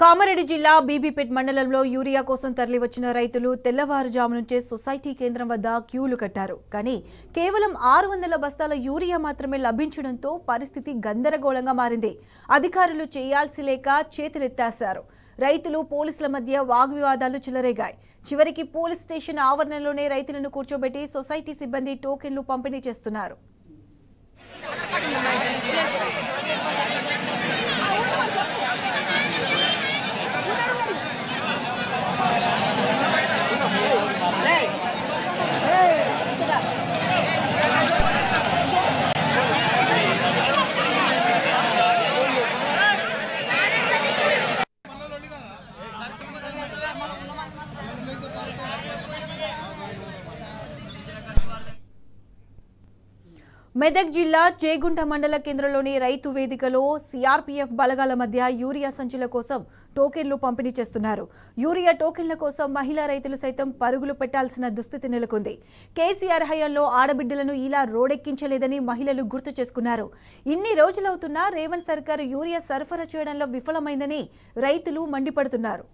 కామారెడ్డి జిల్లా బీబీపేట్ మండలంలో యూరియా కోసం తరలివచ్చిన రైతులు తెల్లవారుజాము నుంచే సొసైటీ కేంద్రం వద్ద క్యూలు కట్టారు. కానీ కేవలం 600 బస్తాల యూరియా మాత్రమే లభించడంతో పరిస్థితి గందరగోళంగా మారింది. అధికారులు చేయాల్సి లేక చేతులెత్తేశారు. రైతులు పోలీసుల మధ్య వాగ్వివాదాలు చెలరేగాయి. చివరికి పోలీస్ స్టేషన్ ఆవరణలోనే రైతులను కూర్చోబెట్టి సొసైటీ సిబ్బంది టోకెన్లు పంపిణీ చేస్తున్నారు. మెదక్ జిల్లా చేగుంట మండల కేంద్రంలోని రైతు వేదికలో సిఆర్పీఎఫ్ బలగాల మధ్య యూరియా సంచుల కోసం టోకెన్లు పంపిణీ చేస్తున్నారు. యూరియా టోకెన్ల కోసం మహిళా రైతులు సైతం పరుగులు పెట్టాల్సిన దుస్థితి నెలకొంది. కేసీఆర్ హయాంలో ఆడబిడ్డలను ఇలా రోడెక్కించలేదని మహిళలు గుర్తు చేసుకున్నారు. ఇన్ని రోజులవుతున్నా రేవంత్ సర్కారు యూరియా సరఫరా చేయడంలో విఫలమైందని రైతులు మండిపడుతున్నారు.